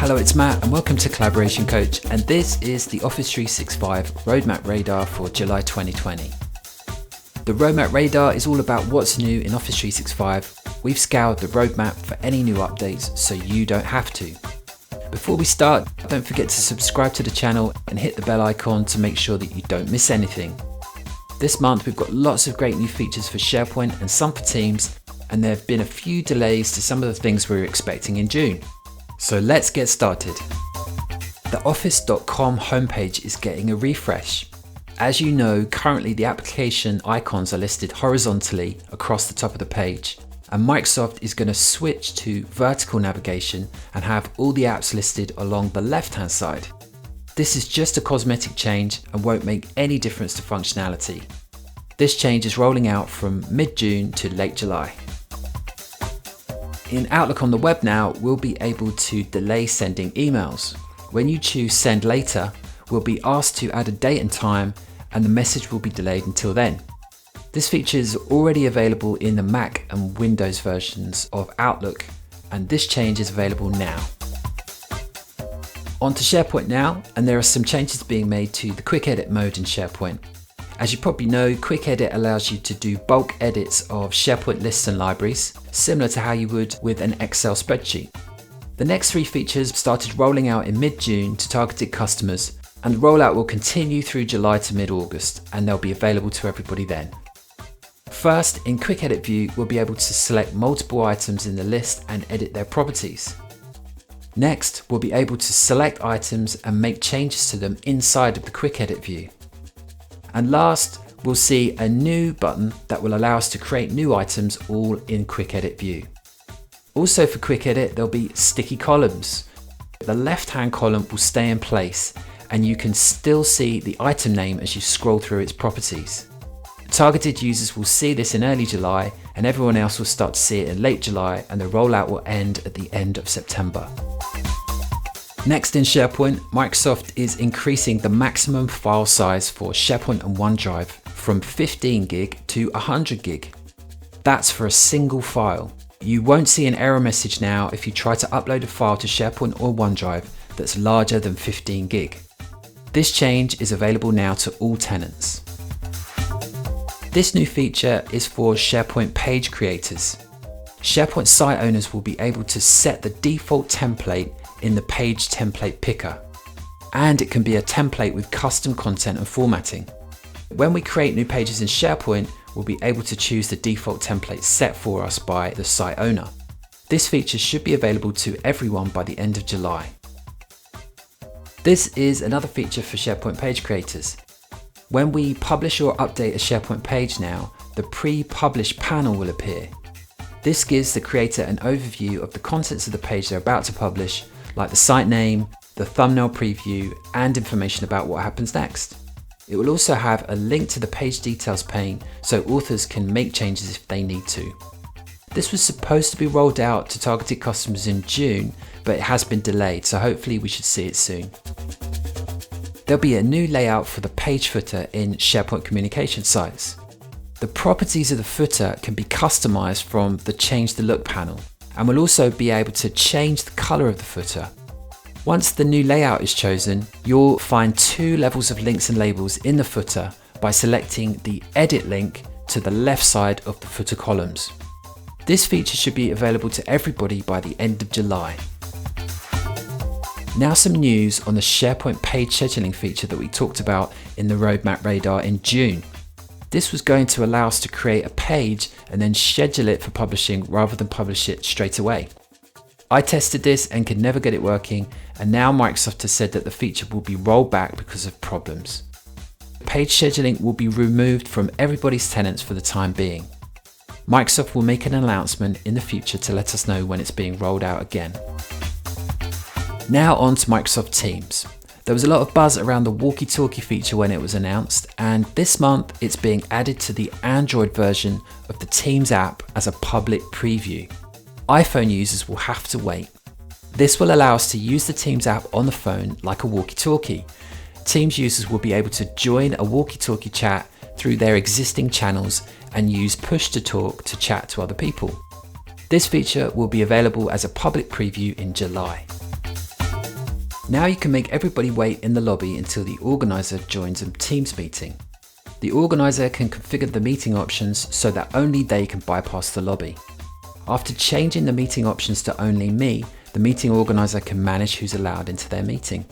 Hello, it's Matt and welcome to Collaboration Coach, and this is the Office 365 Roadmap Radar for July 2020. The Roadmap Radar is all about what's new in Office 365. We've scoured the roadmap for any new updates so you don't have to. Before we start, don't forget to subscribe to the channel and hit the bell icon to make sure that you don't miss anything. This month we've got lots of great new features for SharePoint and some for Teams, and there have been a few delays to some of the things we were expecting in June. So let's get started. The Office.com homepage is getting a refresh. As you know, currently the application icons are listed horizontally across the top of the page, and Microsoft is going to switch to vertical navigation and have all the apps listed along the left-hand side. This is just a cosmetic change and won't make any difference to functionality. This change is rolling out from mid-June to late July. In Outlook on the web now, we'll be able to delay sending emails. When you choose Send Later, we'll be asked to add a date and time, and the message will be delayed until then. This feature is already available in the Mac and Windows versions of Outlook, and this change is available now. On to SharePoint now, and there are some changes being made to the Quick Edit mode in SharePoint. As you probably know, Quick Edit allows you to do bulk edits of SharePoint lists and libraries, similar to how you would with an Excel spreadsheet. The next three features started rolling out in mid-June to targeted customers, and the rollout will continue through July to mid-August, and they'll be available to everybody then. First, in Quick Edit view, we'll be able to select multiple items in the list and edit their properties. Next, we'll be able to select items and make changes to them inside of the Quick Edit view. And last, we'll see a new button that will allow us to create new items all in Quick Edit view. Also for Quick Edit, there'll be sticky columns. The left-hand column will stay in place, and you can still see the item name as you scroll through its properties. Targeted users will see this in early July, and everyone else will start to see it in late July, and the rollout will end at the end of September. Next in SharePoint, Microsoft is increasing the maximum file size for SharePoint and OneDrive from 15 gig to 100 gig. That's for a single file. You won't see an error message now if you try to upload a file to SharePoint or OneDrive that's larger than 15 gig. This change is available now to all tenants. This new feature is for SharePoint page creators. SharePoint site owners will be able to set the default template in the page template picker, and it can be a template with custom content and formatting. When we create new pages in SharePoint, we'll be able to choose the default template set for us by the site owner. This feature should be available to everyone by the end of July. This is another feature for SharePoint page creators. When we publish or update a SharePoint page now, the pre-publish panel will appear. This gives the creator an overview of the contents of the page they're about to publish, like the site name, the thumbnail preview, and information about what happens next. It will also have a link to the page details pane so authors can make changes if they need to. This was supposed to be rolled out to targeted customers in June, but it has been delayed, so hopefully we should see it soon. There'll be a new layout for the page footer in SharePoint communication sites. The properties of the footer can be customized from the Change the Look panel, and we'll also be able to change the color of the footer. Once the new layout is chosen, you'll find two levels of links and labels in the footer by selecting the Edit link to the left side of the footer columns. This feature should be available to everybody by the end of July. Now some news on the SharePoint page scheduling feature that we talked about in the Roadmap Radar in June. This was going to allow us to create a page and then schedule it for publishing rather than publish it straight away. I tested this and could never get it working, and now Microsoft has said that the feature will be rolled back because of problems. Page scheduling will be removed from everybody's tenants for the time being. Microsoft will make an announcement in the future to let us know when it's being rolled out again. Now on to Microsoft Teams. There was a lot of buzz around the Walkie Talkie feature when it was announced, and this month it's being added to the Android version of the Teams app as a public preview. iPhone users will have to wait. This will allow us to use the Teams app on the phone like a walkie-talkie. Teams users will be able to join a walkie-talkie chat through their existing channels and use push to talk to chat to other people. This feature will be available as a public preview in July. Now you can make everybody wait in the lobby until the organizer joins a Teams meeting. The organizer can configure the meeting options so that only they can bypass the lobby. After changing the meeting options to only me, the meeting organizer can manage who's allowed into their meeting.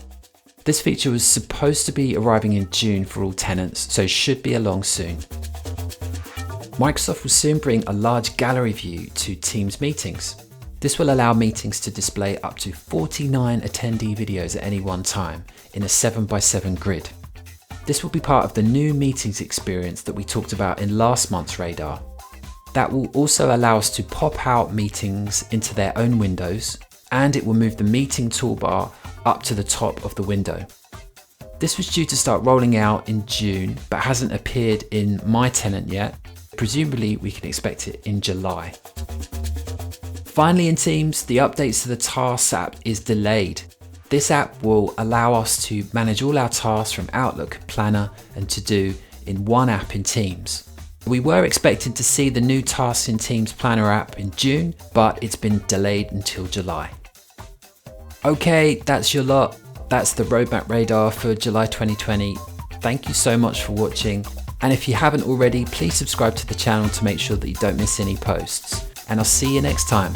This feature was supposed to be arriving in June for all tenants, so should be along soon. Microsoft will soon bring a large gallery view to Teams meetings. This will allow meetings to display up to 49 attendee videos at any one time in a 7x7 grid. This will be part of the new meetings experience that we talked about in last month's radar. That will also allow us to pop out meetings into their own windows, and it will move the meeting toolbar up to the top of the window. This was due to start rolling out in June, but hasn't appeared in my tenant yet. Presumably we can expect it in July. Finally, in Teams, the updates to the Tasks app is delayed. This app will allow us to manage all our tasks from Outlook, Planner and To Do in one app in Teams. We were expecting to see the new Tasks in Teams Planner app in June, but it's been delayed until July. Okay, that's your lot. That's the Roadmap Radar for July 2020. Thank you so much for watching. And if you haven't already, please subscribe to the channel to make sure that you don't miss any posts. And I'll see you next time.